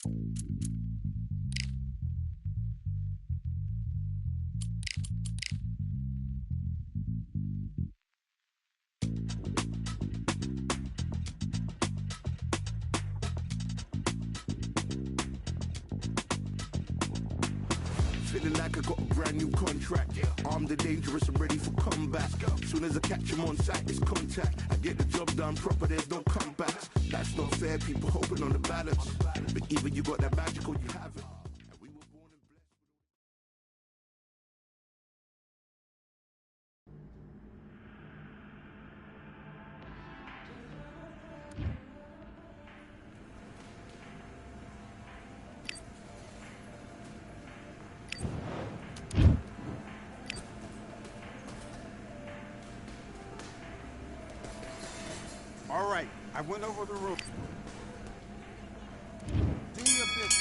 Feeling like I got a brand new contract. Armed and dangerous and ready for comeback. Soon as I catch him on sight, it's contact. I get the job done proper, there's no comebacks. That's not fair, people hoping on the balance. But either you got that magic or you haven't. And we were born and blessed. All right, I went over the roof. Do your business.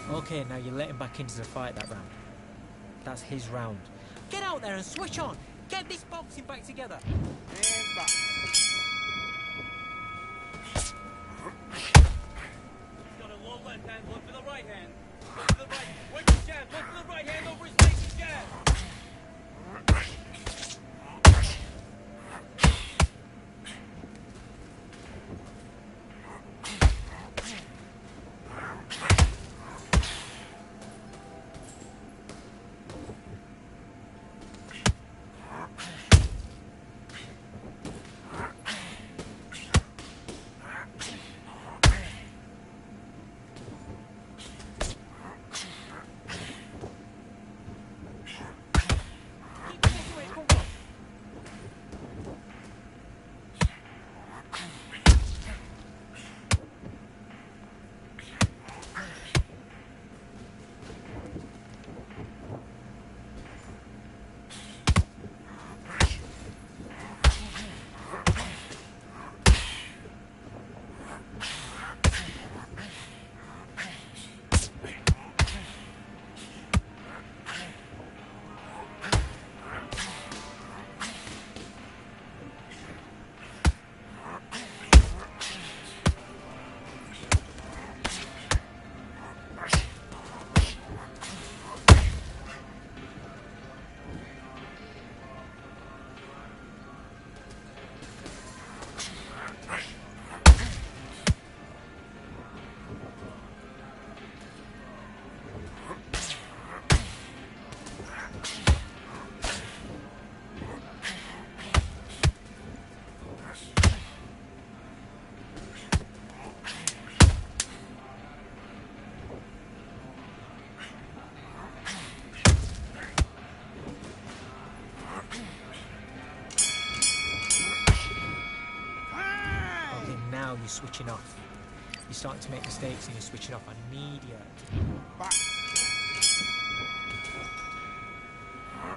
Okay, now you're letting back into the fight that round. That's his round. Get out there and switch on! Get this boxing back together! And back. He's got a low left hand, look for the right hand. Look for the right, wait his jab, look for the right hand over his face and jab. switching off. You're starting to make mistakes and you're switching off. I need you. Box.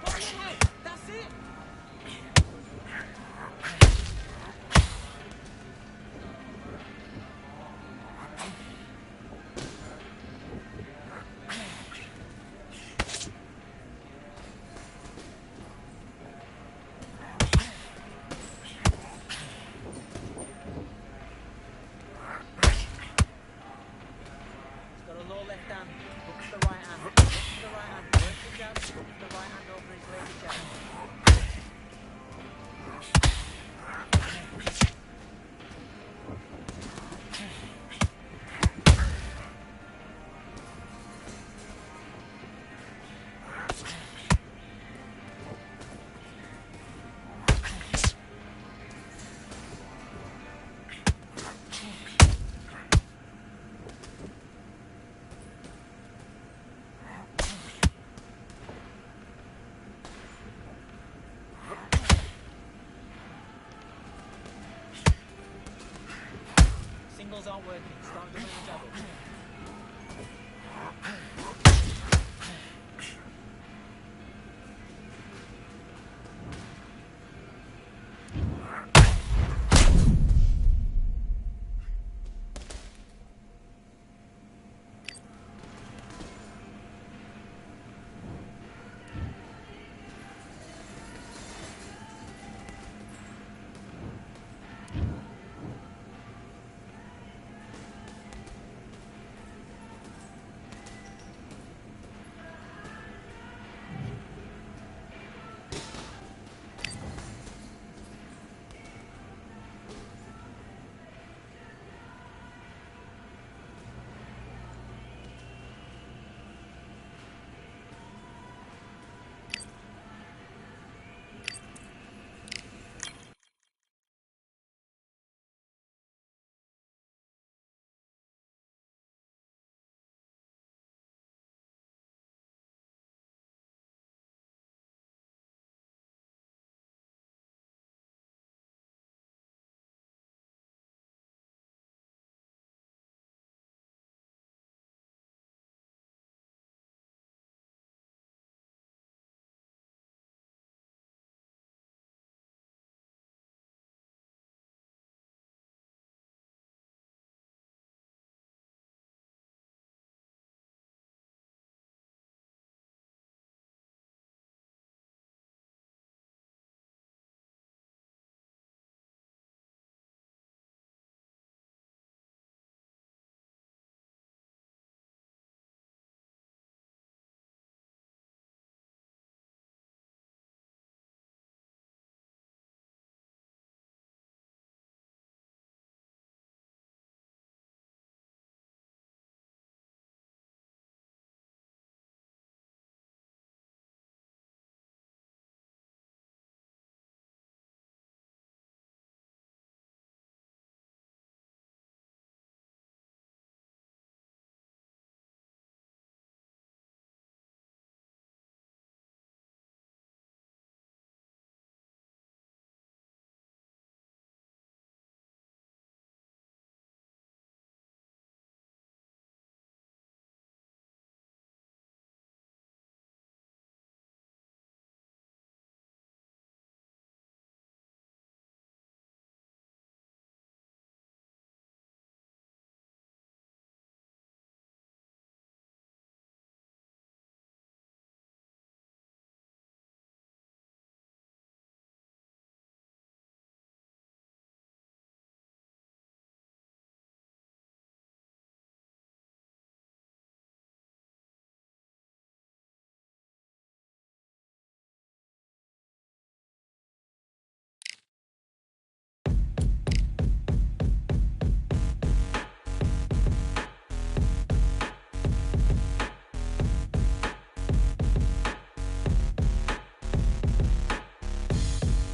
Put your head. That's it. He's got a low left hand. Look to the right hand. Look to the right hand. Work the jab. Look to the right hand over his lazy jab. Singles aren't working. Start doing the jab.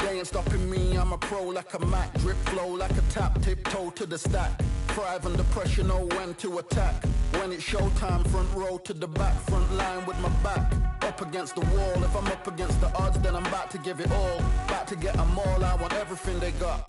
They ain't stopping me, I'm a pro like a Mac. Drip flow like a tap, tiptoe to the stack. Thrive under pressure, know when to attack. When it's showtime, front row to the back. Front line with my back up against the wall. If I'm up against the odds, then I'm about to give it all. About to get them all, I want everything they got.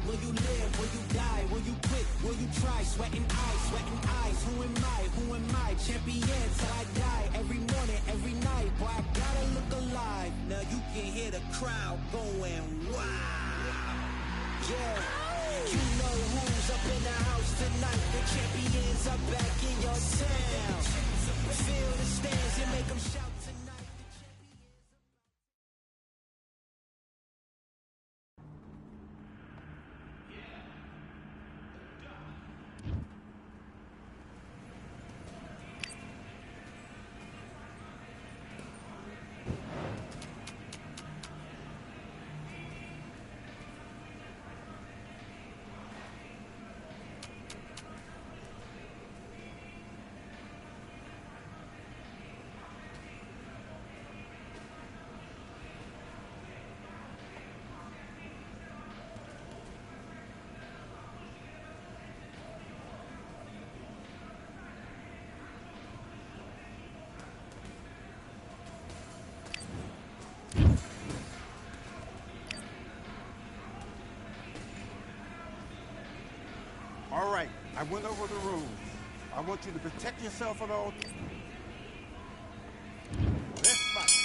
die? Will you live? Will you die? Will you quit? Will you try? Sweating eyes, sweating eyes. Who am I? Who am I? Champion till I die. Every morning, every night. Boy, I gotta look alive. Now you can hear the crowd going wow. Yeah. You know who's up in the house tonight. The champions are back in your town. Feel the stands and make them shout tonight. All right, I went over the rules. I want you to protect yourself at all. Let's fight.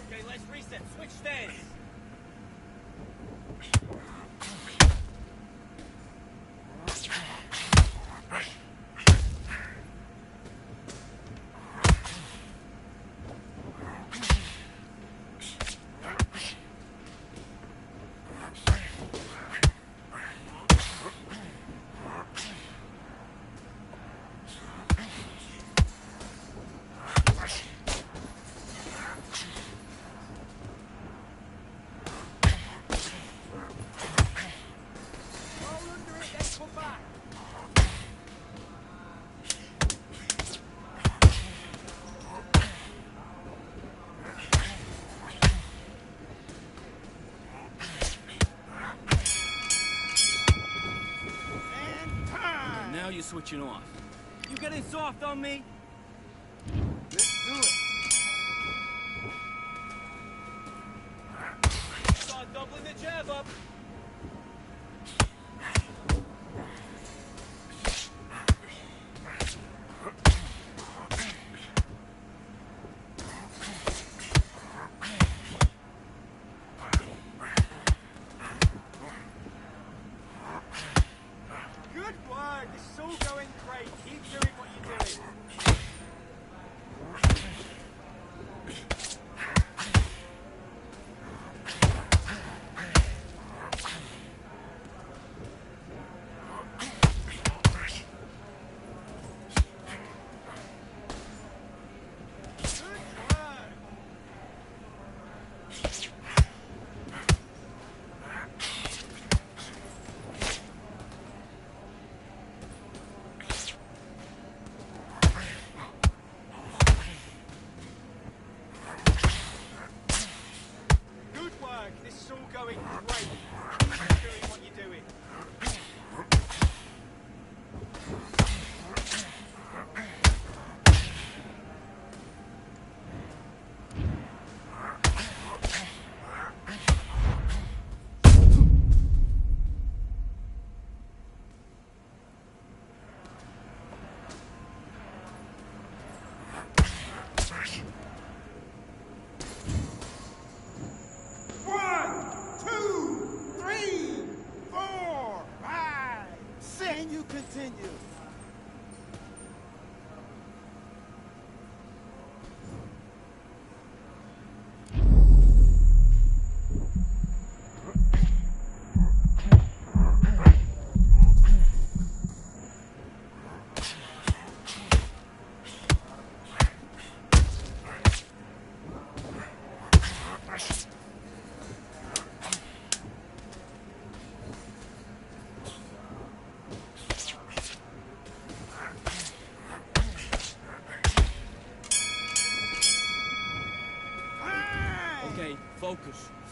Okay, let's reset. Switch stance. Roll under it, then come back. And time. Now you're switching off. You getting soft on me? Let's do it. Start doubling the jab up. Good work. It's all going great. Keep doing what you're doing. Good work. Good work. This is all going great. Keep doing what you're doing.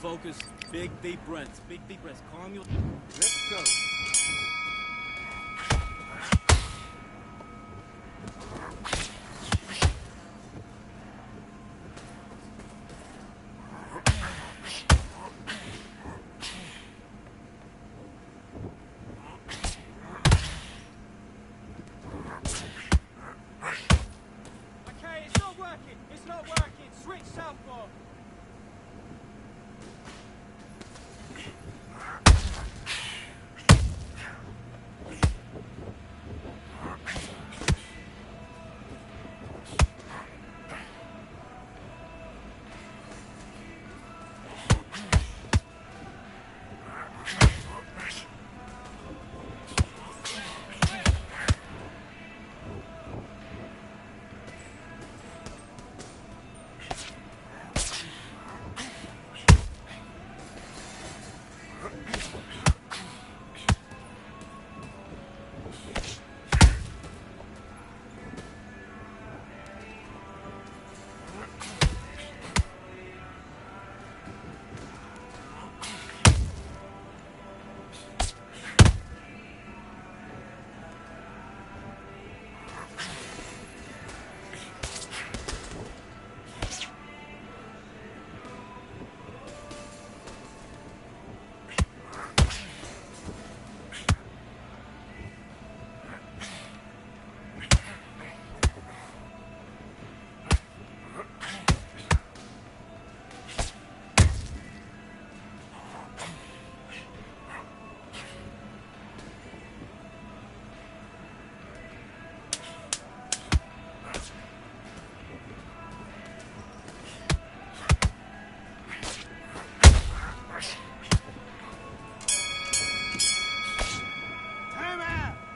focus. Big deep breaths. Big deep breaths. Calm your... Let's go. Okay, it's not working. It's not working. Switch southpaw.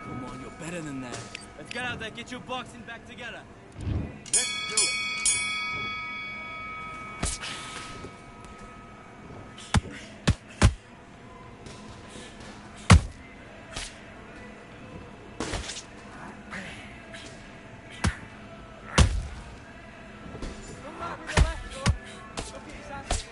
Come on, you're better than that. Let's get out there. Get your boxing back together. Let's do it. Come back with the left foot. Look at his hand position.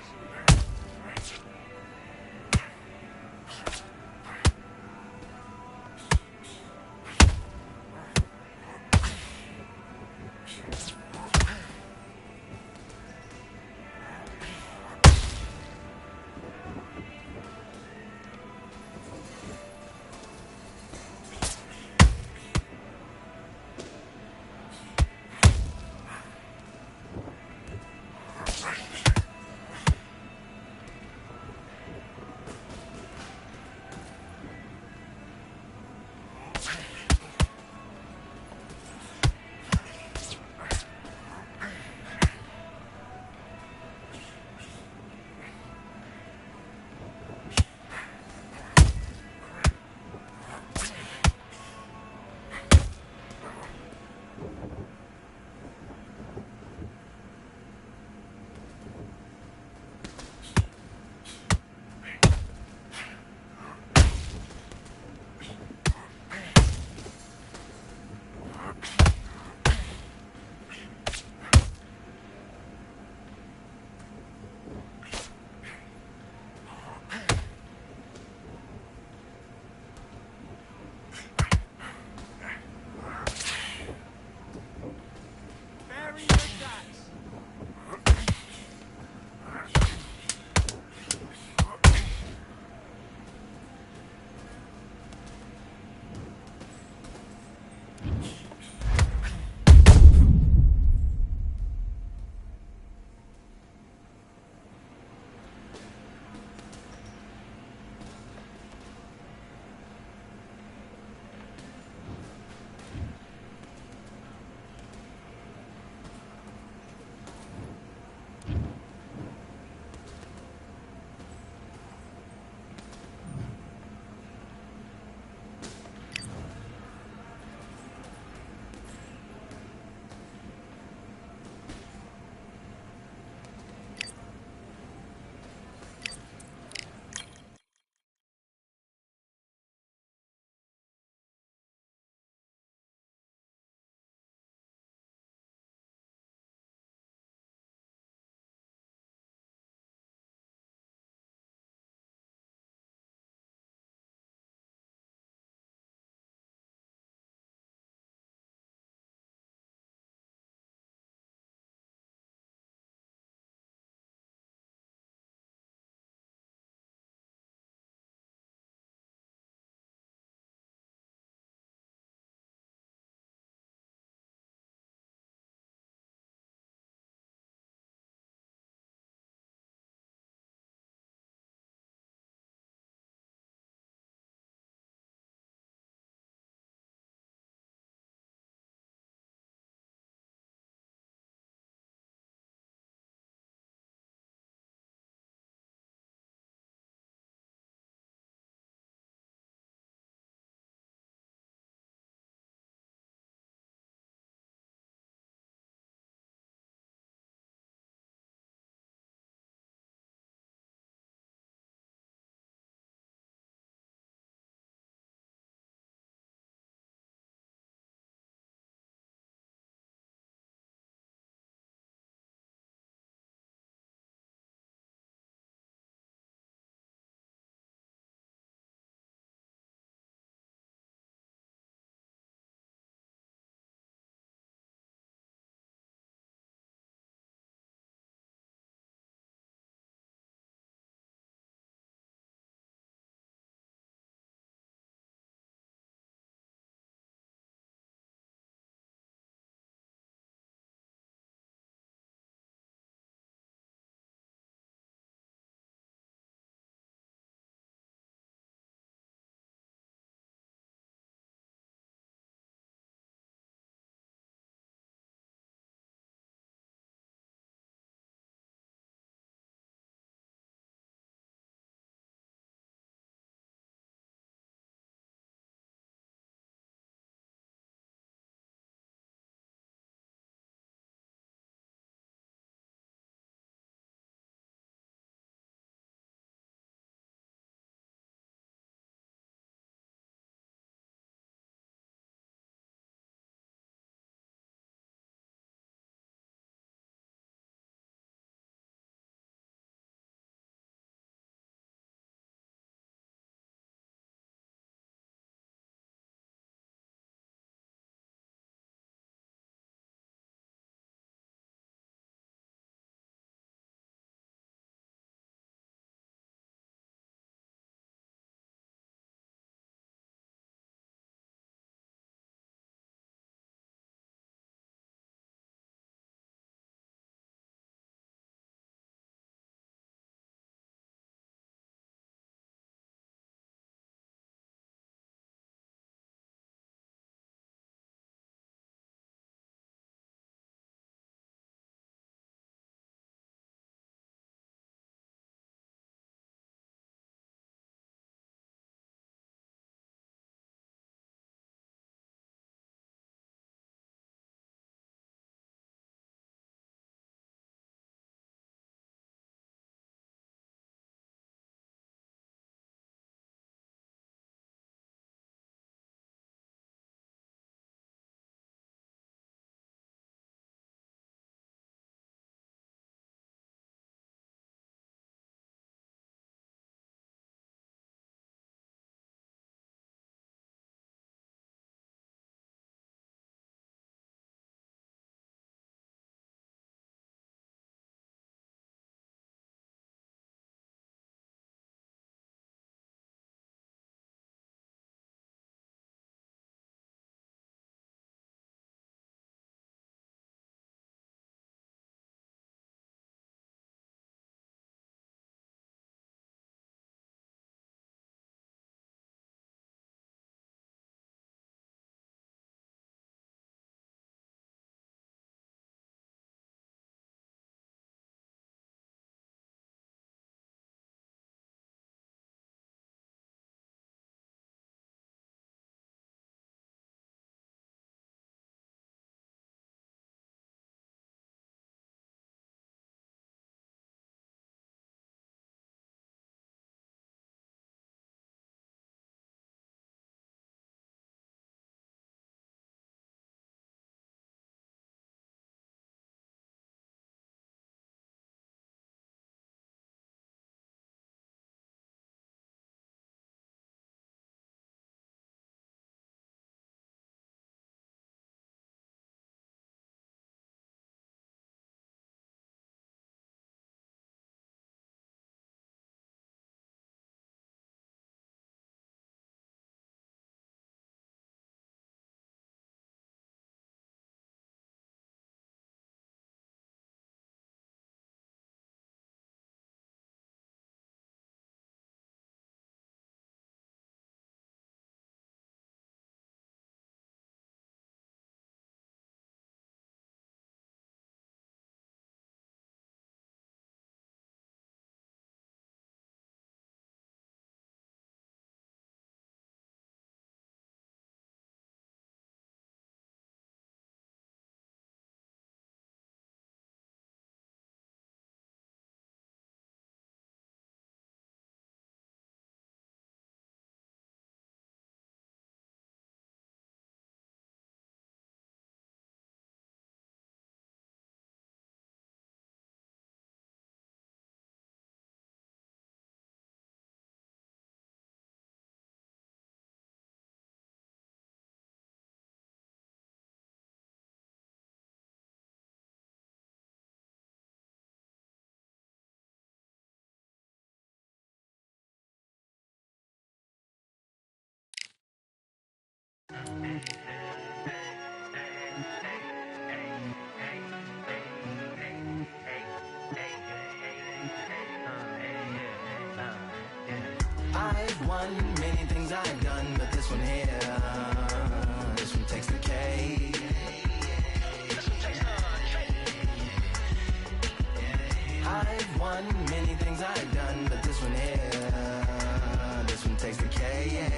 I've won many things I've done, but this one here, this one takes the cake. I've won many things I've done, but this one here, this one takes the cake.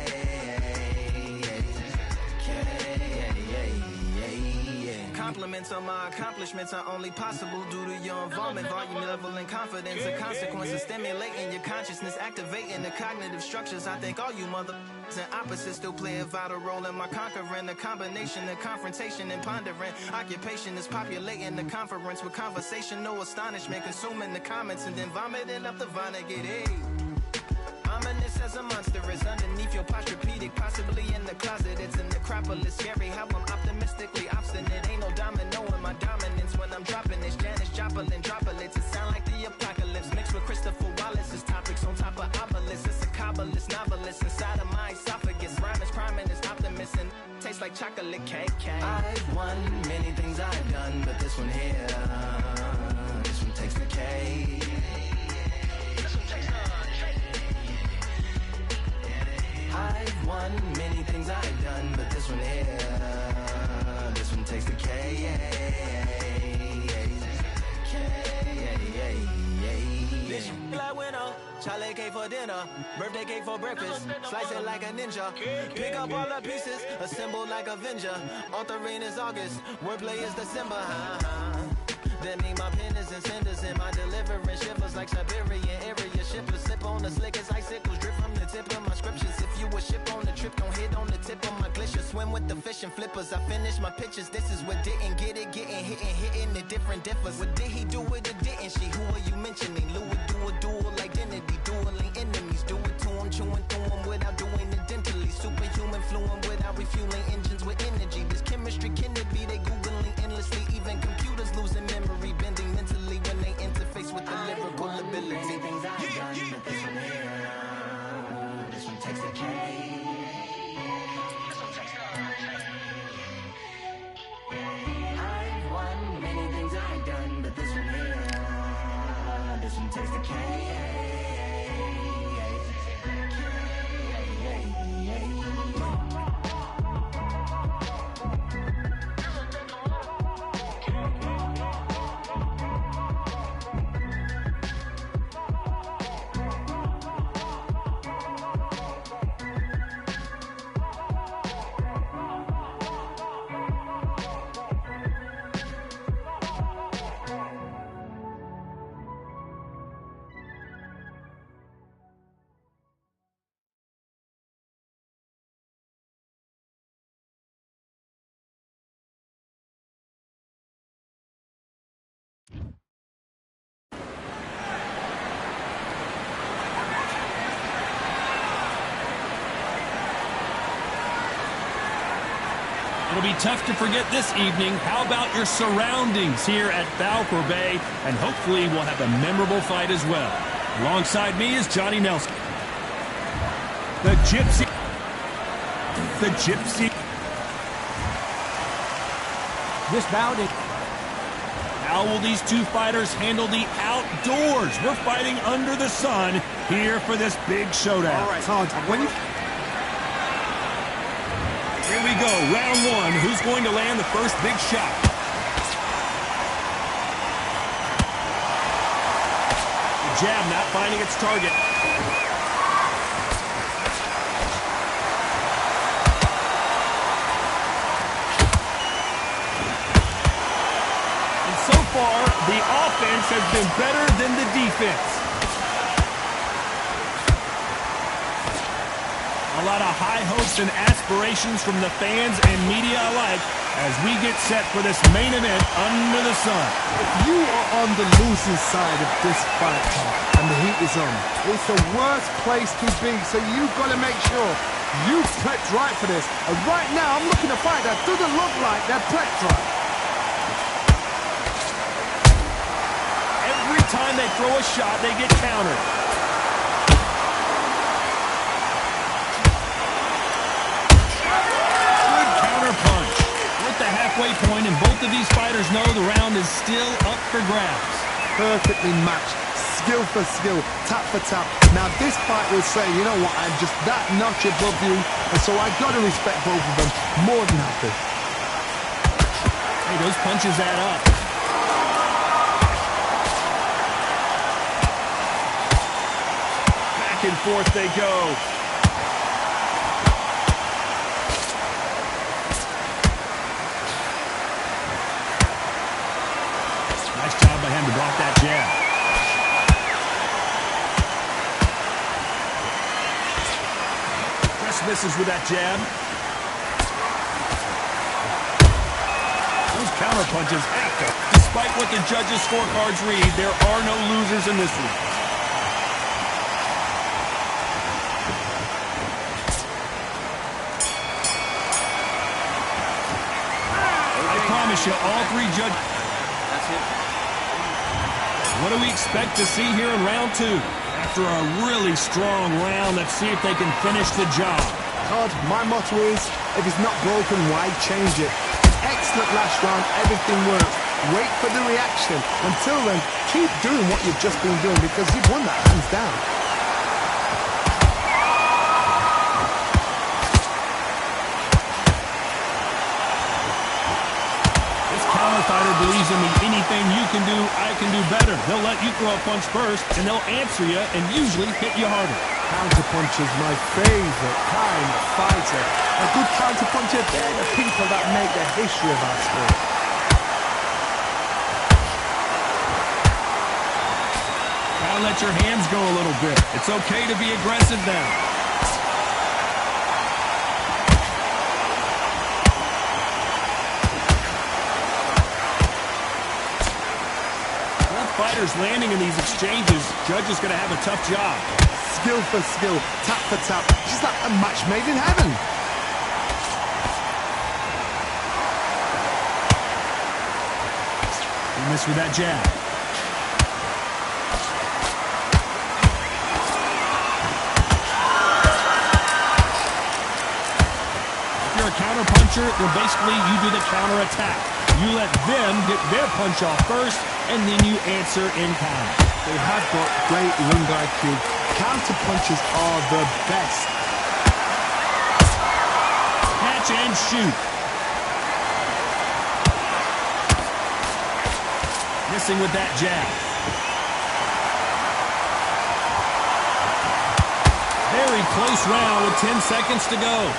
Compliments on my accomplishments are only possible due to your involvement, volume, level, and confidence. The consequences stimulating your consciousness, activating the cognitive structures. I think all you mother and opposites still play a vital role in my conquering. The combination of confrontation and pondering. Occupation is populating the conference with conversation, no astonishment, consuming the comments and then vomiting up the Vonnegut. Hey. Ominous as a monster is underneath your posturepedic, possibly in the closet. It's an necropolis, scary how I'm optimistically obstinate. Ain't no domino in my dominance when I'm dropping this. Janice Joplin droplets, it sound like the apocalypse mixed with Christopher Wallace's topics on top of obelisks. It's a kabbalist novelist inside of my esophagus. Rhyme is priming, is optimist and tastes like chocolate cake. I've won many things I've done, but this one here, this one takes the cake. I've won many things I've done, but this one here, this one takes the K. Black winner, Charlie cake for dinner, birthday cake for breakfast, slice it like a ninja, pick up all the pieces, assemble like Avenger, authoring is August, wordplay is December, That mean my pen is in cinders and my deliverance shivers like Siberian area shippers. Sip on the slickest icicles, drip from the tip of my scriptures. If you a ship on the trip, don't hit on the tip of my glacier. Swim with the fish and flippers. I finish my pictures. This is what didn't get it, hitting the different differs. What did he do it or didn't she? Who are you mentioning? Lou would do a dual identity, dueling enemies. Do it to him, chewing through him without doing it dentally. Superhuman fluent without refueling engines with energy. This chemistry can it be? They googling endlessly. Even computers losing memory, bending mentally when they interface with the lyrical ability. Things I've done, but this one here, this one takes the cake. I've won many things I've done, but this one here, this one takes the cake. It'll be tough to forget this evening. How about your surroundings here at Valcour Bay? And hopefully we'll have a memorable fight as well. Alongside me is Johnny Nelson. The Gypsy. This bout is... How will these two fighters handle the outdoors? We're fighting under the sun here for this big showdown. All right, Todd, when you... Here we go, round one. Who's going to land the first big shot? The jab not finding its target. And so far, the offense has been better than the defense. A lot of high hopes and aspirations from the fans and media alike as we get set for this main event under the sun. If you are on the losing side of this fight and the heat is on, it's the worst place to be, so you've got to make sure you prepped right for this. And right now, I'm looking at a fight that doesn't look like they're prepped right. Every time they throw a shot, they get countered. Halfway point, and both of these fighters know the round is still up for grabs. Perfectly matched, skill for skill, tap for tap. Now this fight will say, you know what, I'm just that notch above you, and so I got to respect both of them more than happy. Hey, those punches add up. Back and forth they go. Nice job by him to block that jab. Just misses with that jab. Those counter punches have to. Despite what the judges' scorecards read, there are no losers in this one. I promise you, all three judges. That's it. What do we expect to see here in round two? After a really strong round, let's see if they can finish the job. Todd, my motto is, if it's not broken, why change it? Excellent last round, everything works. Wait for the reaction. Until then, keep doing what you've just been doing because you've won that hands down. This counter fighter believes in me. Anything you can do, I can do better. They'll let you throw a punch first, and they'll answer you and usually hit you harder. Counterpunch is my favorite kind of fighter. A good counterpuncher, they're the people that make the history of our sport. Gotta let your hands go a little bit. It's okay to be aggressive now. Both fighters landing in these exchanges, judges gonna have a tough job. Skill for skill, tap for tap. She's like a match made in heaven. He missed with that jab. If you're a counter puncher, then basically you do the counter attack. You let them get their punch off first, and then you answer in kind. They have got great ring IQ. Counter punches are the best. Catch and shoot. Missing with that jab. Very close round with 10 seconds to go.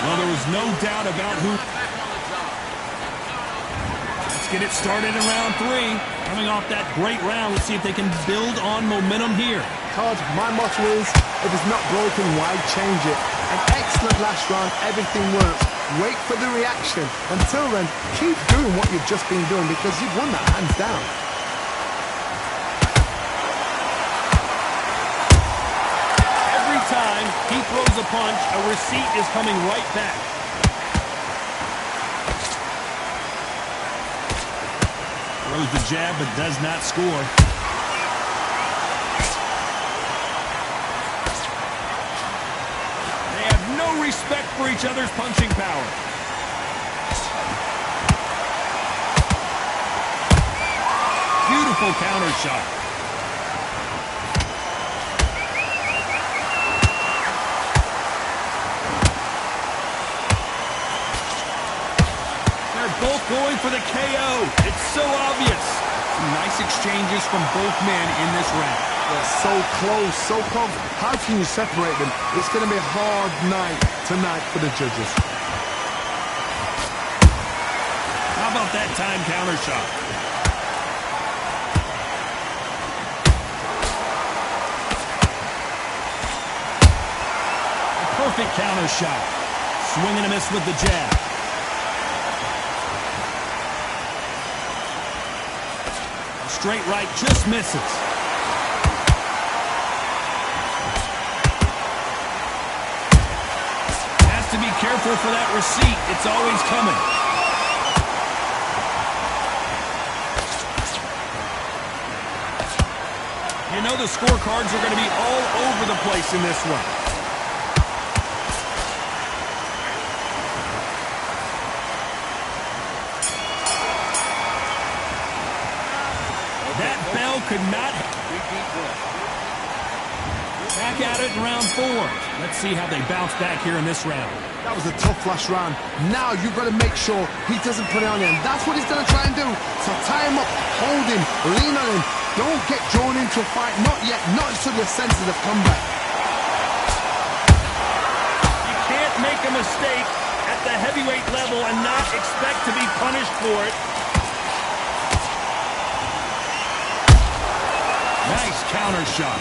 Well, there was no doubt about who. Let's get it started in round three. Coming off that great round, let's see if they can build on momentum here. Todd, my motto is, if it's not broken, why change it? An excellent last round, everything works. Wait for the reaction. Until then, keep doing what you've just been doing because you've won that hands down. Every time he throws a punch, a receipt is coming right back. Throws the jab but does not score. They have no respect for each other's punching power. Beautiful counter shot. Both going for the KO. It's so obvious. Some nice exchanges from both men in this round. They're so close, so close. How can you separate them? It's going to be a hard night tonight for the judges. How about that time counter shot? A perfect counter shot. Swing and a miss with the jab. Straight right just misses. Has to be careful for that receipt. It's always coming. You know the scorecards are going to be all over the place in this one. could not. Back at it in round 4. Let's see how they bounce back here in this round. That was a tough last round. Now you've got to make sure he doesn't put it on him. That's what he's going to try and do. So tie him up, hold him, lean on him. Don't get drawn into a fight. Not yet. Not until you're senses of comeback. You can't make a mistake at the heavyweight level and not expect to be punished for it. Nice counter shot.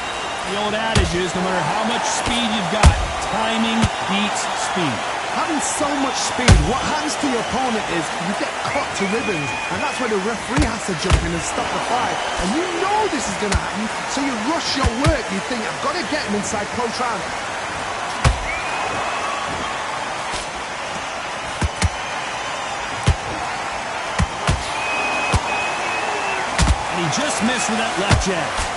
The old adage is no matter how much speed you've got, timing beats speed. Having so much speed, what happens to your opponent is you get cut to ribbons, and that's where the referee has to jump in and stop the fight. And you know this is going to happen, so you rush your work. You think, I've got to get him inside close round. And he just missed with that left jab.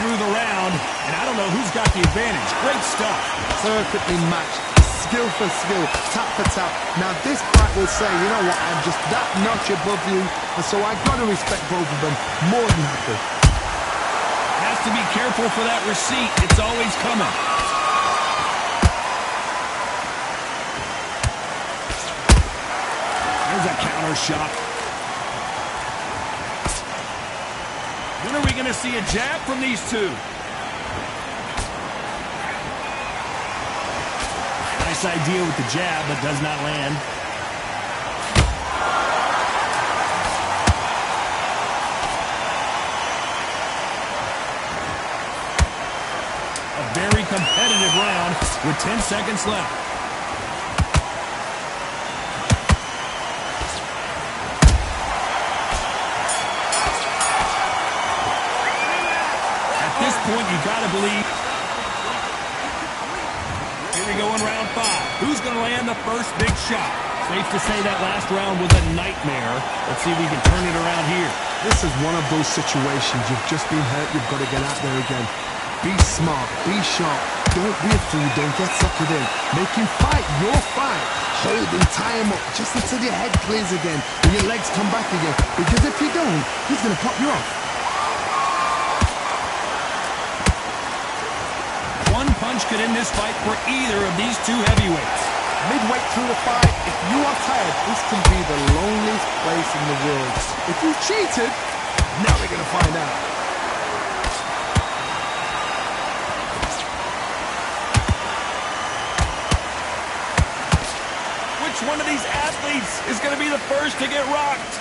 Through the round, and I don't know who's got the advantage. Great stuff. Perfectly matched, skill for skill, tap for tap. Now this fight will say, you know what, I'm just that notch above you, and so I've got to respect both of them more than happy. Has to be careful for that receipt. It's always coming. There's a counter shot. When are we going to see a jab from these two? Nice idea with the jab, but does not land. A very competitive round with 10 seconds left. Point you gotta believe. Here we go in round 5. Who's gonna land the first big shot? Safe to say that last round was a nightmare. Let's see if we can turn it around here. This is one of those situations. You've just been hurt. You've got to get out there again. Be smart. Be sharp. Don't be a fool. Don't get suckered in. Make him fight your fight. Hold him, tie him up just until your head clears again and your legs come back again. Because if you don't, he's gonna pop you off. One punch could end this fight for either of these two heavyweights. Midway through the fight, if you are tired, this can be the loneliest place in the world. If you've cheated, now we're going to find out. Which one of these athletes is going to be the first to get rocked?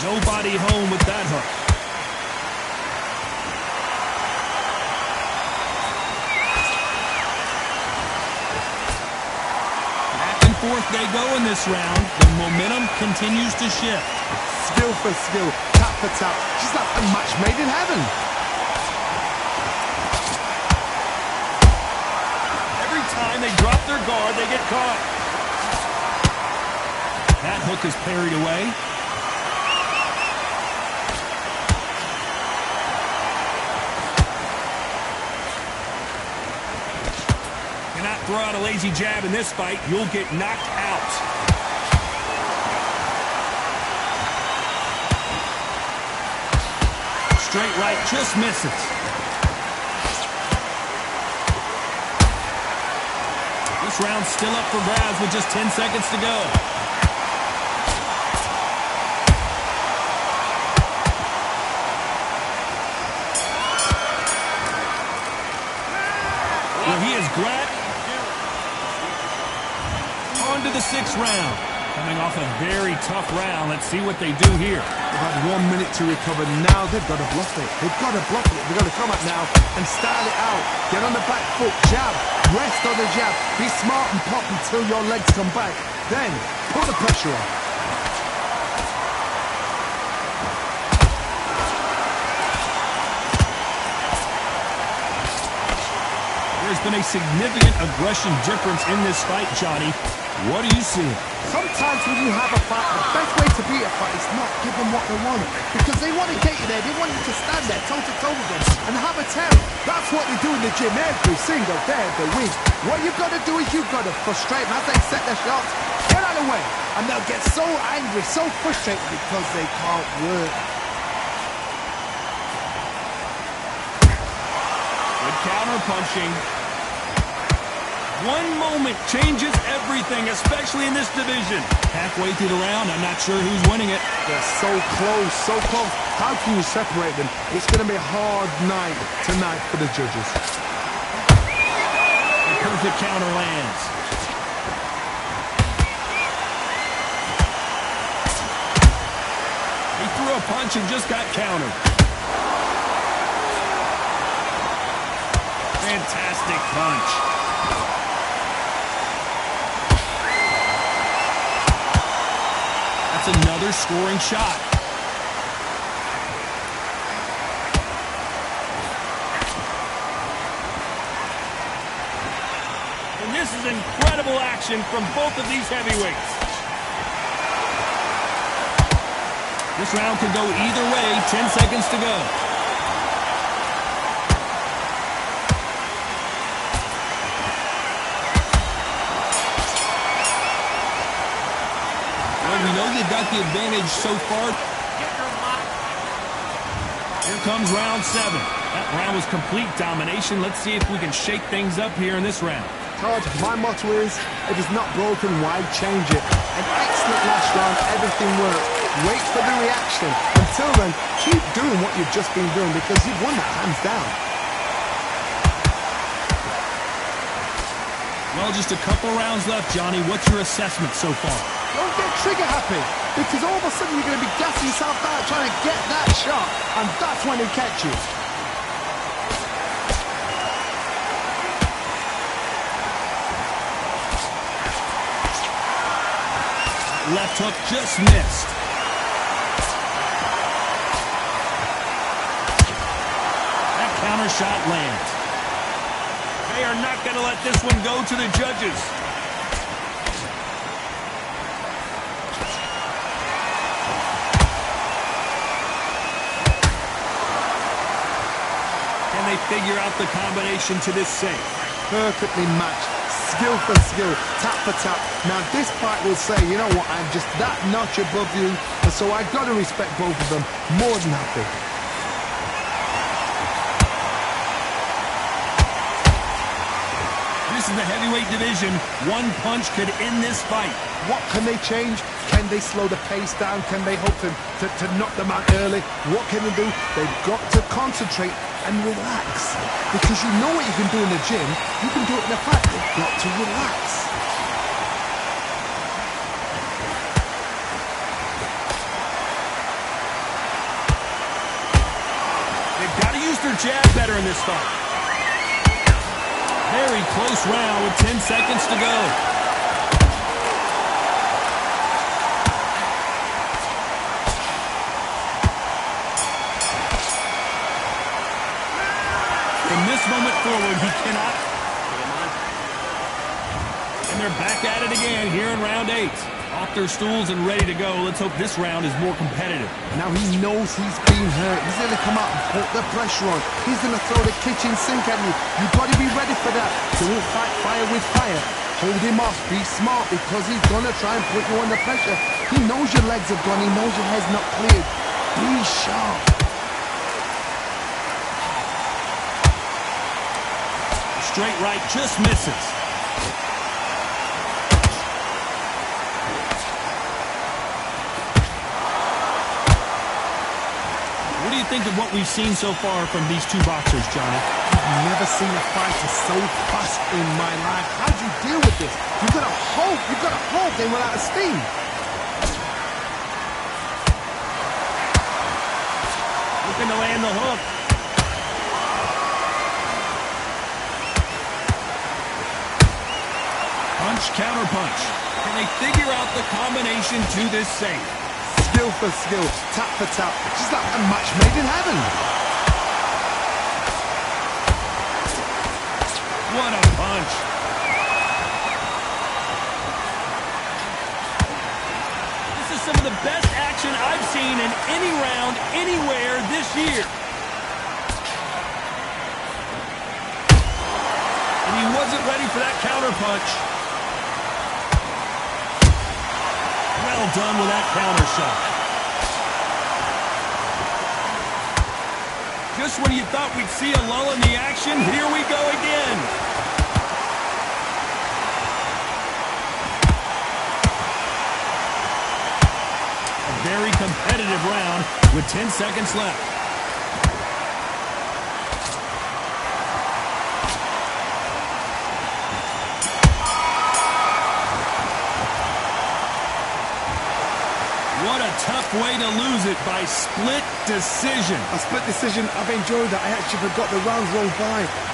Nobody home with that hook. Fourth they go in this round. The momentum continues to shift. Skill for skill, tap for tap. Just like a match made in heaven. Every time they drop their guard, they get caught. That hook is parried away. Throw out a lazy jab in this fight, you'll get knocked out. Straight right just misses. This round's still up for grabs with just 10 seconds to go. Well, he is grabbed. On to the 6th round. Coming off a very tough round. Let's see what they do here. About 1 minute to recover. Now they've got to bluff it. They've got to bluff it. They've got to come up now and style it out. Get on the back foot. Jab. Rest on the jab. Be smart and pop until your legs come back. Then put the pressure on. There's been a significant aggression difference in this fight, Johnny. What do you see? Sometimes when you have a fight, the best way to beat a fight is not give them what they want. Because they want to get you there. They want you to stand there toe-to-toe with them and have a tear. That's what they do in the gym every single day of the week. What you've got to do is you've got to frustrate them as they set their shots. Get out of the way. And they'll get so angry, so frustrated because they can't work. Good counter punching. One moment changes everything, especially in this division. Halfway through the round, I'm not sure who's winning it. They're so close, so close. How can you separate them? It's going to be a hard night tonight for the judges. The perfect counter lands. He threw a punch and just got countered. Fantastic punch. That's another scoring shot. And this is incredible action from both of these heavyweights. This round could go either way. 10 seconds to go. We know they've got the advantage so far. Here comes round 7. That round was complete domination. Let's see if we can shake things up here in this round. Todd, my motto is, if it's not broken, why change it? An excellent last round, everything worked. Wait for the reaction. Until then, keep doing what you've just been doing because you've won that hands down. Well, just a couple rounds left, Johnny. What's your assessment so far? Don't get trigger happy, because all of a sudden you're going to be gassing yourself out trying to get that shot, and that's when he catches. Left hook just missed. That counter shot lands. They are not going to let this one go to the judges. They figure out the combination to this save. Perfectly matched, skill for skill, tap for tap. Now this fight will say, you know what, I'm just that notch above you, and so I've got to respect both of them more than happy. This is the heavyweight division. One punch could end this fight. What can they change? Can they slow the pace down? Can they hope to knock them out early? What can they do? They've got to concentrate and relax. Because you know what you can do in the gym, you can do it in a fight. They've got to relax. They've got to use their jab better in this fight. Very close round with 10 seconds to go. From this moment forward, he cannot. And they're back at it again here in round 8. Off their stools and ready to go. Let's hope this round is more competitive. Now he knows he's been hurt. He's going to come out and put the pressure on. He's going to throw the kitchen sink at you. You've got to be ready for that. Don't fight fire with fire. Hold him off. Be smart because he's going to try and put you under pressure. He knows your legs have gone. He knows your head's not cleared. Be sharp. Straight right just misses. What do you think of what we've seen so far from these two boxers, Johnny? I've never seen a fighter so fast in my life. How do you deal with this? You've got to hope they run out of steam. Looking to land the hook. Punch, counter punch. Can they figure out the combination to this save? Skill for skill, tap for tap. Just like a match made in heaven. What a punch. This is some of the best action I've seen in any round, anywhere this year. wasn't ready for that counter punch. Well done with that counter shot. Just when you thought we'd see a lull in the action, here we go again. A very competitive round with 10 seconds left. What a tough way to lose it by split decision. A split decision, I've enjoyed that. I actually forgot the rounds rolled by.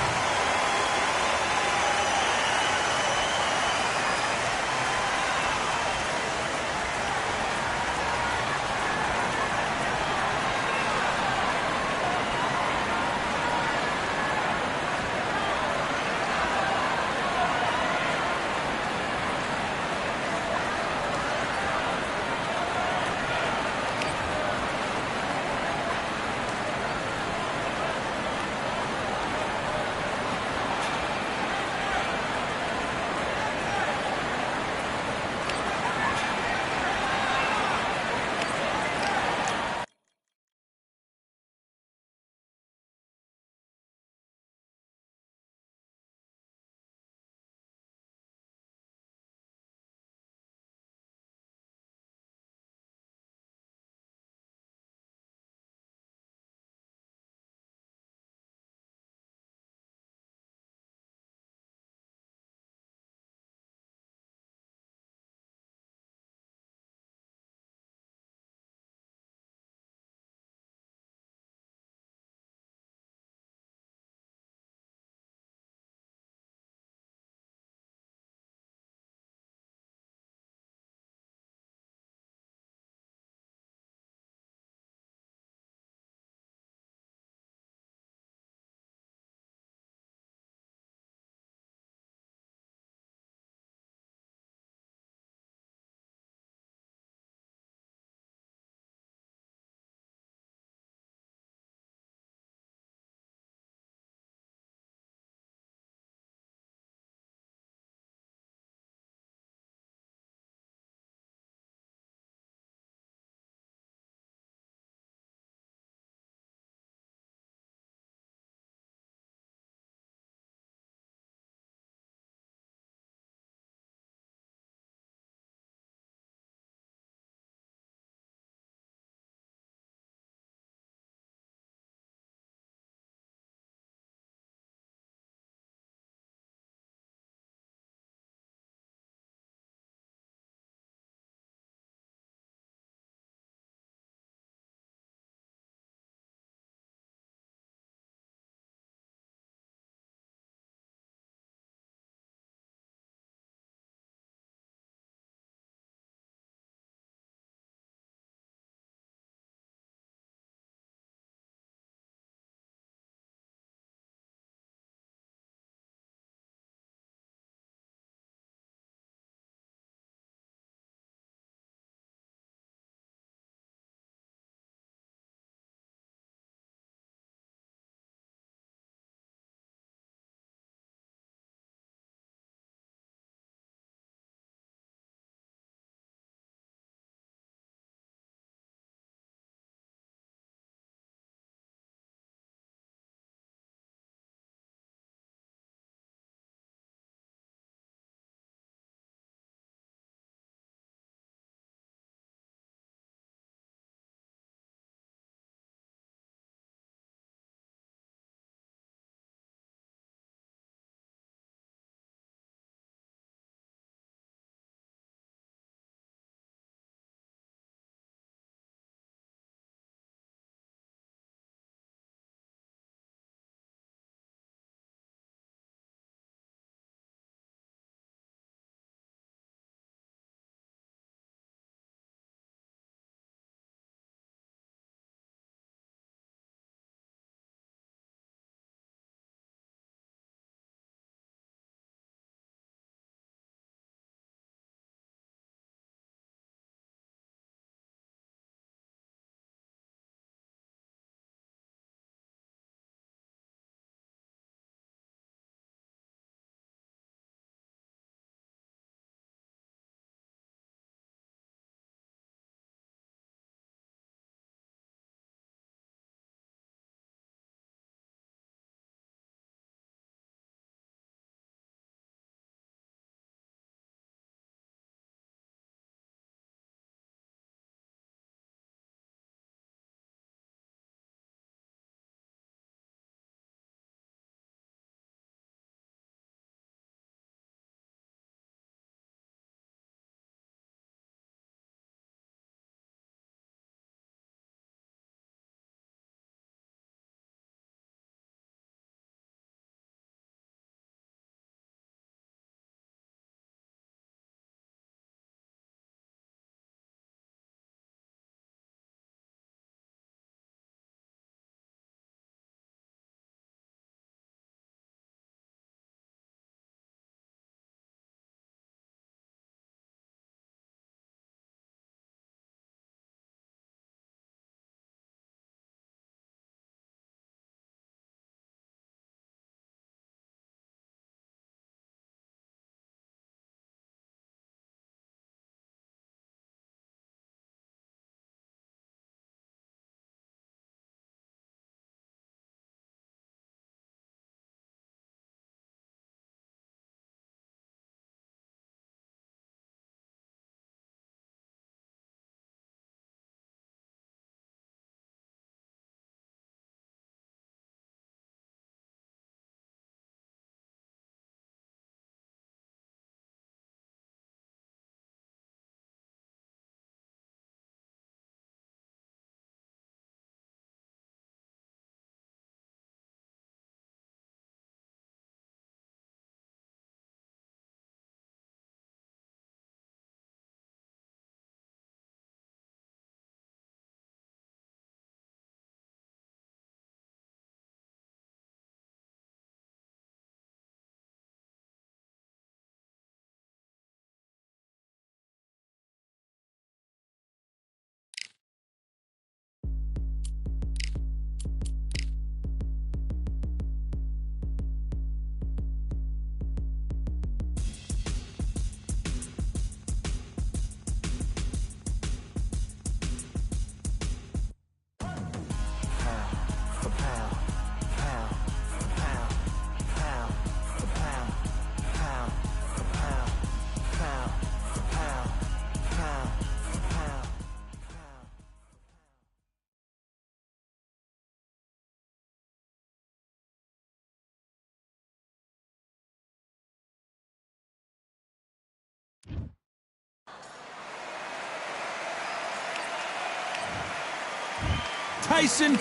Tyson.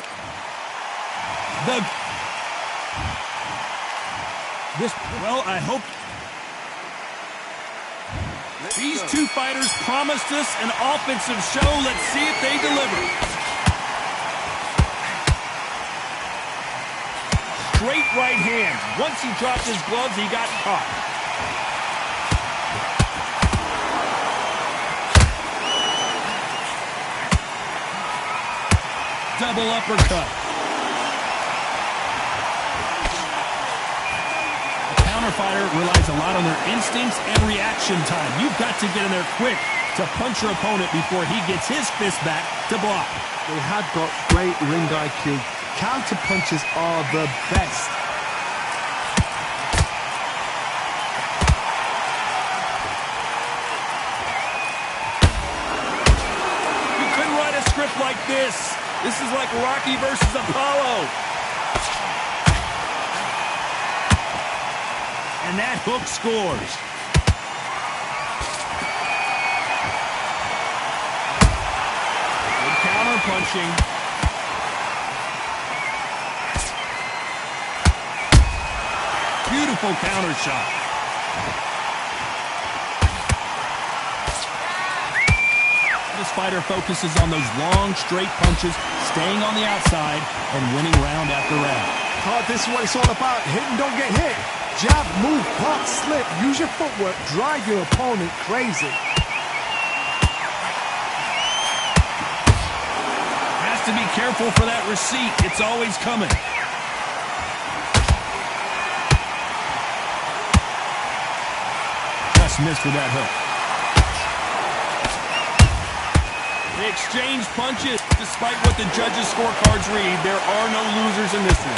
Well, I hope these two fighters promised us an offensive show. Let's see if they deliver. Straight right hand. Once he dropped his gloves, he got caught. Double uppercut. The counterfighter relies a lot on their instincts and reaction time. You've got to get in there quick to punch your opponent before he gets his fist back to block. They have got great ring IQ. Counter punches are the best. You couldn't write a script like this. This is like Rocky versus Apollo. And that hook scores. Good counter punching. Beautiful counter shot. This fighter focuses on those long, straight punches, staying on the outside, and winning round after round. Oh, this is what it's all about. Hit and don't get hit. Jab, move, pop, slip. Use your footwork. Drive your opponent crazy. Has to be careful for that receipt. It's always coming. Just missed with that hook. They exchange punches. Despite what the judges' scorecards read, there are no losers in this one.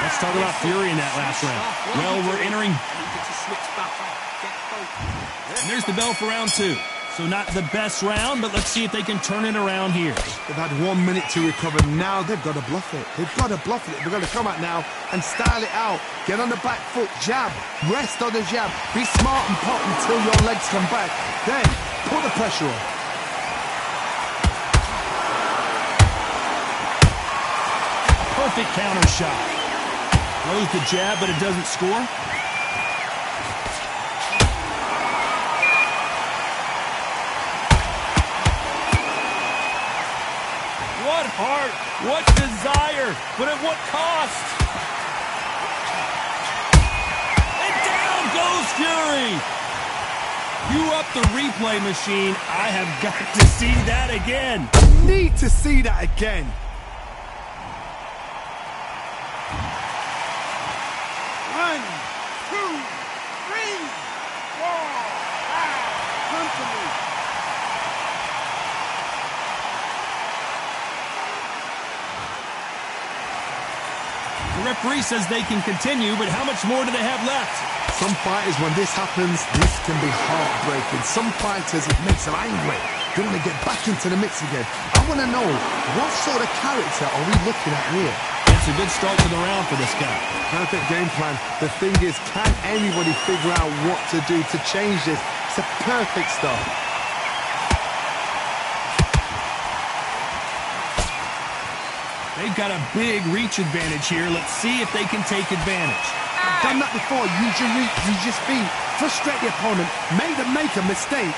Let's talk about fury in that last round. Well, we're entering. And there's the bell for round two. So not the best round, but let's see if they can turn it around here. They've had 1 minute to recover. Now they've got to bluff it. They've got to bluff it. They've got to come out now and style it out. Get on the back foot, jab, rest on the jab. Be smart and pop until your legs come back. Then put the pressure on. Perfect counter shot. Throws the jab, but it doesn't score. What heart, what desire, but at what cost? And down goes Fury. You up the replay machine. I have got to see that again. Need to see that again. One, two, three, 4, 5. Come to me. The referee says they can continue, but how much more do they have left? Some fighters, when this happens, this can be heartbreaking. Some fighters, it makes them angry. They want to get back into the mix again. I want to know, what sort of character are we looking at here? It's a good start to the round for this guy. Perfect game plan. The thing is, can anybody figure out what to do to change this? It's a perfect start. They've got a big reach advantage here. Let's see if they can take advantage. I've done that before. Use your reach, use your speed. Frustrate the opponent. Make them make a mistake.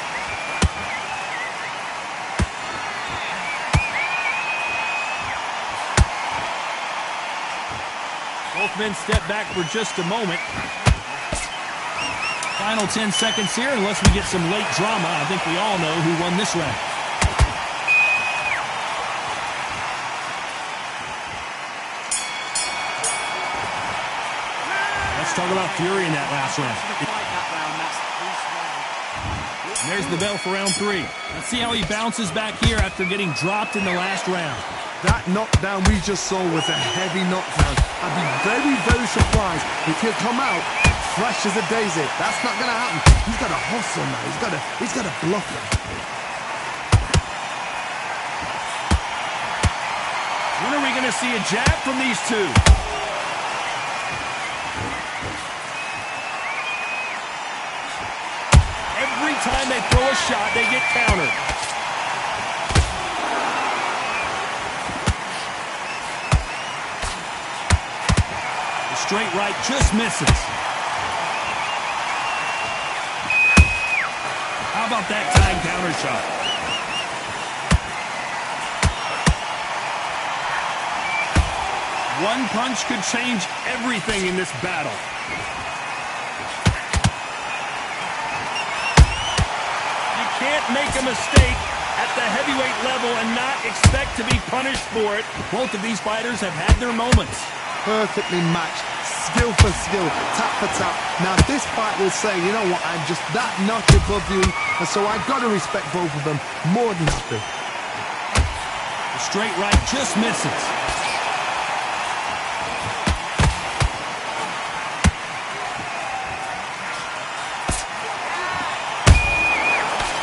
Both men step back for just a moment. Final 10 seconds here, unless we get some late drama. I think we all know who won this round. Let's talk about fury in that last round. And there's the bell for round 3. Let's see how he bounces back here after getting dropped in the last round. That knockdown we just saw was a heavy knockdown. I'd be very, very surprised if he'll come out fresh as a daisy. That's not going to happen. He's got to hustle now. He's got to bluff it. When are we going to see a jab from these two? throw a shot, they get countered. The straight right just misses. How about that time counter shot? One punch could change everything in this battle. You can't make a mistake at the heavyweight level and not expect to be punished for it. Both of these fighters have had their moments. Perfectly matched, skill for skill, tap for tap. Now this fight will say, you know what, I'm just that notch above you, and so I got to respect both of them more than happy. The straight right just misses.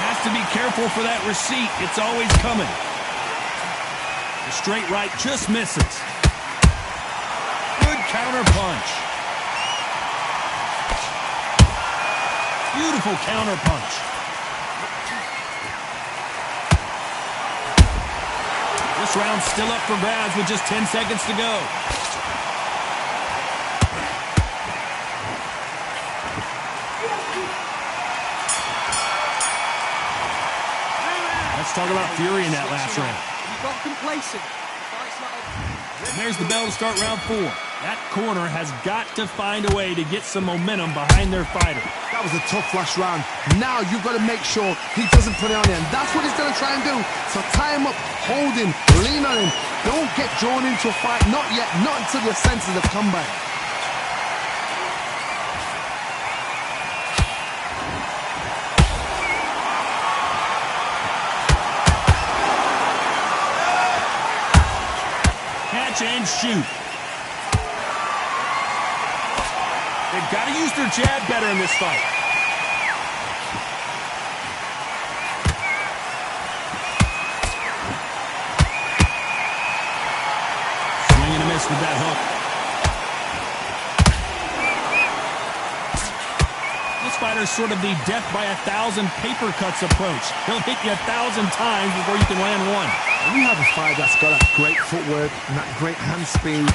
Has to be careful for that receipt. It's always coming. The straight right just misses. Good counter punch. Beautiful counter punch. This round's still up for grabs with just 10 seconds to go. Let's talk about fury in that last round. You got complacent. Fight's not over. And there's the bell to start round 4. That corner has got to find a way to get some momentum behind their fighter. That was a tough last round. Now you've got to make sure he doesn't put it on you, and that's what he's going to try and do. So tie him up, hold him, lean on him. Don't get drawn into a fight. Not yet. Not until your senses have come back. Catch and shoot. They've got to use their jab better in this fight. Swing and a miss with that hook. This fighter's sort of the death by 1,000 paper cuts approach. He'll hit you 1,000 times before you can land one. When you have a fight that's got that great footwork and that great hand speed,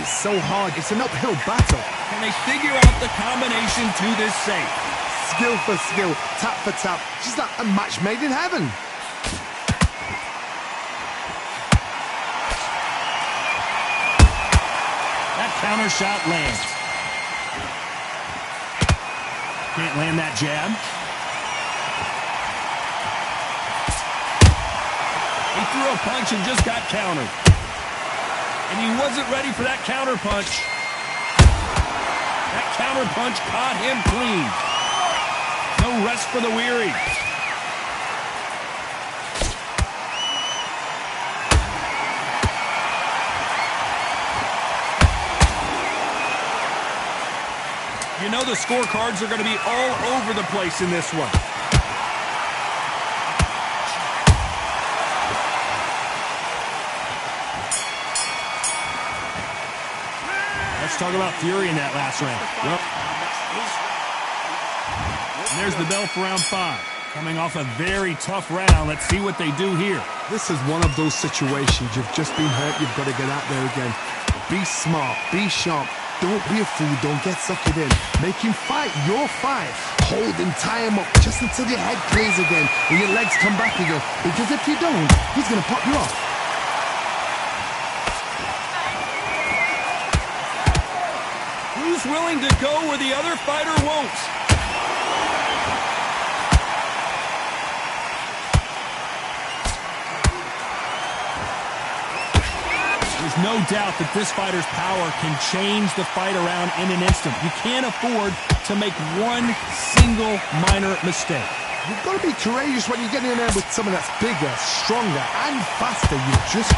it's so hard. It's an uphill battle. Can they figure out the combination to this safe? Skill for skill, tap for tap. Just like a match made in heaven. That counter shot lands. Can't land that jab. He threw a punch and just got countered. And he wasn't ready for that counter punch. That counter punch caught him clean. No rest for the weary. You know the scorecards are going to be all over the place in this one. Let's talk about fury in that last round. Well, and there's the bell for round 5. Coming off a very tough round. Let's see what they do here. This is one of those situations. You've just been hurt. You've got to get out there again. Be smart. Be sharp. Don't be a fool. Don't get suckered in. Make him fight your fight. Hold him, tie him up just until your head clears again and your legs come back again. Because if you don't, he's going to pop you off. Who's willing to go where the other fighter won't? There's no doubt that this fighter's power can change the fight around in an instant. You can't afford to make one single minor mistake. You've got to be courageous when you get in there with someone that's bigger, stronger, and faster. You just...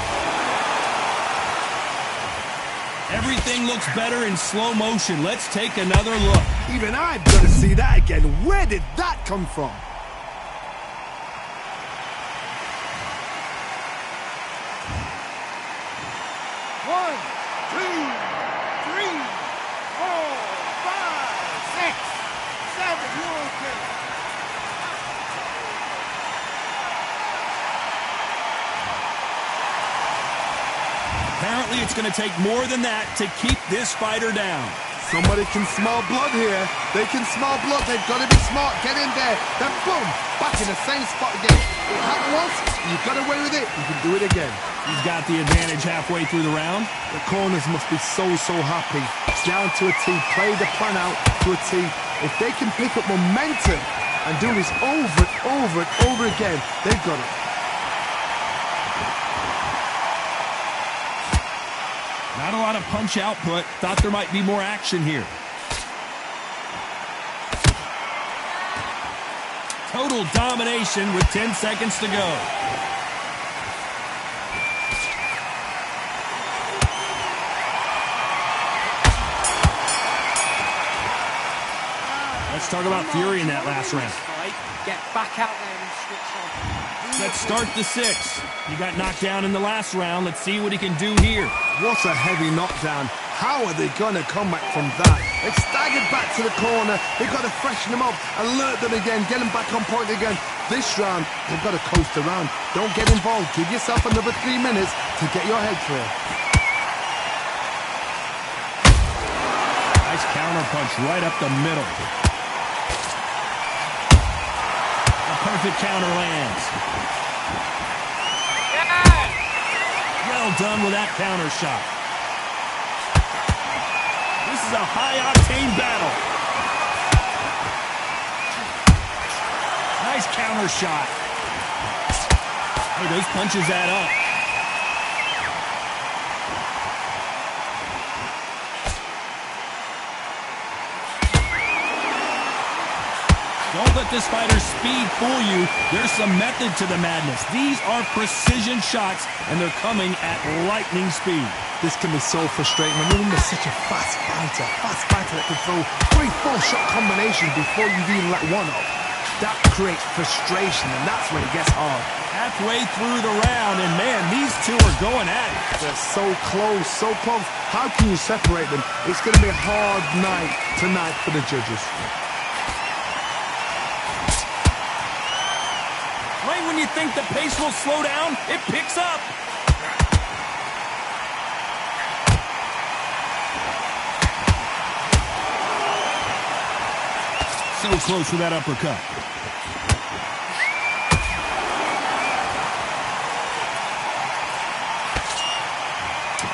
Everything looks better in slow motion. Let's take another look. Even I've got to see that again. Where did that come from? One, two, three, 4, 5, 6, 7. You're okay. Apparently, it's going to take more than that to keep this fighter down. Somebody can smell blood here. They can smell blood. They've got to be smart. Get in there. Then boom, back in the same spot again. It happened once. You got away with it. You can do it again. He's got the advantage halfway through the round. The corners must be so happy. It's down to a T. Play the plan out to a T. If they can pick up momentum and do this over and over and over again, they've got it. Not a lot of punch output. Thought there might be more action here. Total domination with 10 seconds to go. Let's talk about fury in that last round. Get back out there and switch on. Let's start the 6th. He got knocked down in the last round. Let's see what he can do here. What a heavy knockdown. How are they going to come back from that? They've staggered back to the corner. They've got to freshen them up, alert them again, get them back on point again. This round, they've got to coast around. Don't get involved. Give yourself another 3 minutes to get your head clear. Nice counter punch right up the middle. A perfect counter lands. Well done with that counter shot. This is a high-octane battle. Nice counter shot. Hey, those punches add up. Don't let this fighter's speed fool you. There's some method to the madness. These are precision shots, and they're coming at lightning speed. This can be so frustrating. Remember, such a fast fighter that can throw 3-4 shot combinations before you've even let one up. That creates frustration, and that's when it gets hard. Halfway through the round, and man, these two are going at it. They're so close, so close. How can you separate them? It's going to be a hard night tonight for the judges. Right when you think the pace will slow down, it picks up. So close with that uppercut.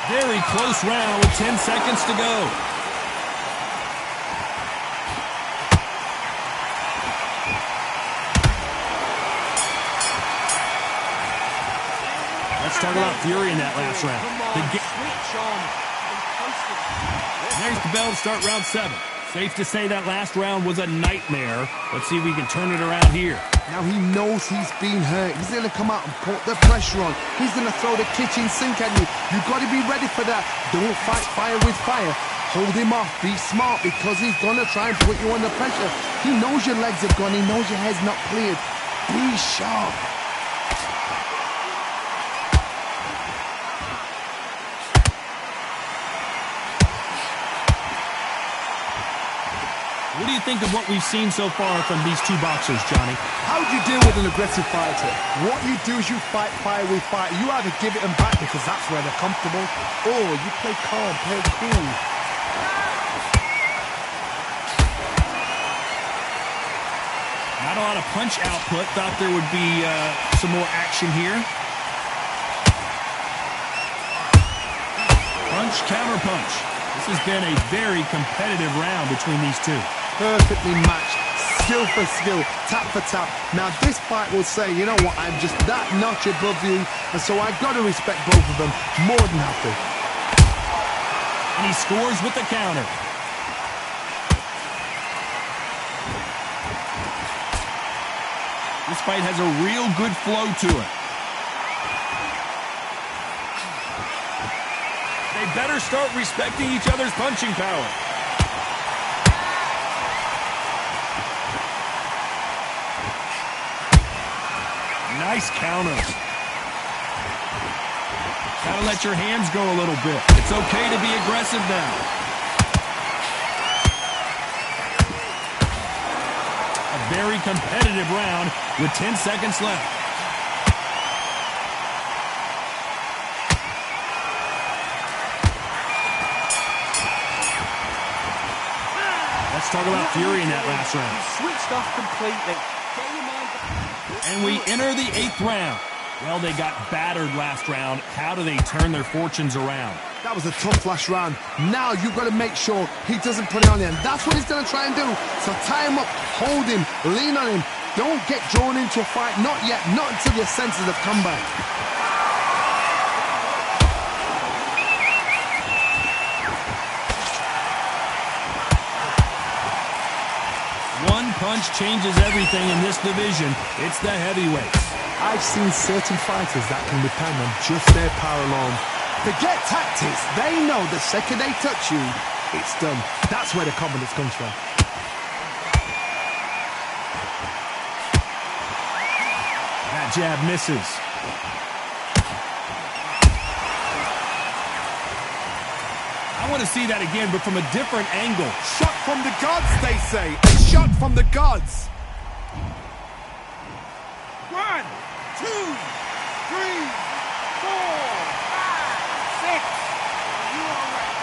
Very close round with 10 seconds to go. Let's talk about fury in that last round. There's the bell to start round 7. Safe to say that last round was a nightmare. Let's see if we can turn it around here. Now he knows he's been hurt. He's going to come out and put the pressure on. He's going to throw the kitchen sink at you. You've got to be ready for that. Don't fight fire with fire. Hold him off. Be smart, because he's going to try and put you under pressure. He knows your legs have gone. He knows your head's not cleared. Be sharp. What do you think of what we've seen so far from these two boxers, Johnny? How do you deal with an aggressive fighter? What you do is you fight fire with fire. You either give it them back because that's where they're comfortable, or you play calm, play cool. Not a lot of punch output. Thought there would be some more action here. Punch, counter punch. This has been a very competitive round between these two. Perfectly matched, skill for skill, tap for tap. Now this fight will say, you know what, I'm just that notch above you, and so I've got to respect both of them more than happy. And he scores with the counter. This fight has a real good flow to it. They better start respecting each other's punching power. Nice counter. Gotta let your hands go a little bit. It's okay to be aggressive now. A very competitive round with 10 seconds left. Let's talk about fury in that last round. Switched off completely. And we enter the 8th round. Well, they got battered last round. How do they turn their fortunes around? That was a tough last round. Now you've got to make sure he doesn't put it on you. And that's what he's going to try and do. So tie him up, hold him, lean on him. Don't get drawn into a fight. Not yet. Not until your senses have come back. One punch changes everything in this division. It's the heavyweights. I've seen certain fighters that can depend on just their power alone. Forget tactics. They know the second they touch you, it's done. That's where the confidence comes from. That jab misses. I want to see that again, but from a different angle. Shot from the gods, they say. A shot from the gods. 1, 2, 3, 4, 5, 6. You are right.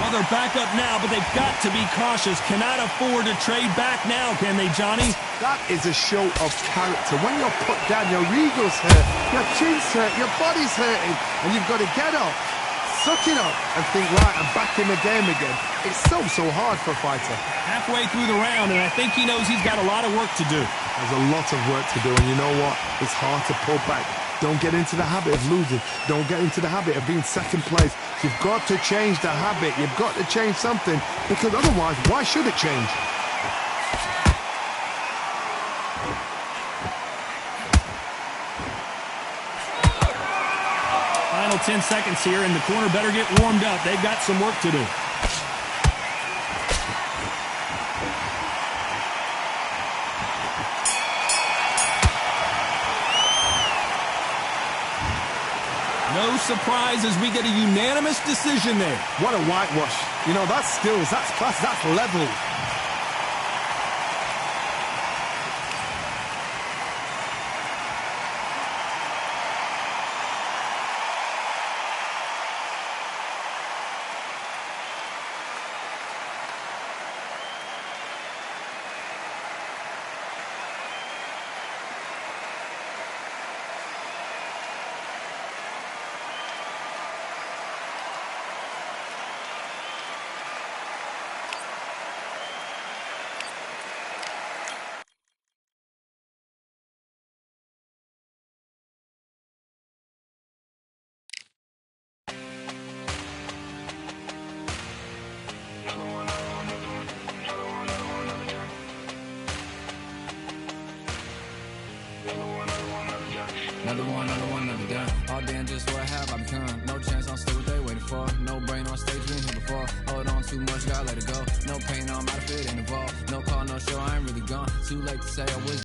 Well, they're back up now, but they've got to be cautious. Cannot afford to trade back now, can they, Johnny? That is a show of character. When you're put down, your ego's hurt, your chin's hurt, your body's hurting, and you've got to get up, suck it up, and think, right, I'm back in the game again. It's so hard for a fighter. Halfway through the round, and I think he knows he's got a lot of work to do. There's a lot of work to do, and you know what? It's hard to pull back. Don't get into the habit of losing. Don't get into the habit of being second place. You've got to change the habit. You've got to change something, because otherwise, why should it change? Final 10 seconds here, and the corner better get warmed up. They've got some work to do. No surprise as we get a unanimous decision there. What a whitewash. You know, that's skills, that's class, that's level. Another one, another done. All damn, just what have I become? No chance, I'm still what they waiting for. No brain on stage, been here before. Hold on too much, gotta let it go. No pain, I'm out of it, ain't involved. No call, no show, I ain't really gone. Too late to say I was.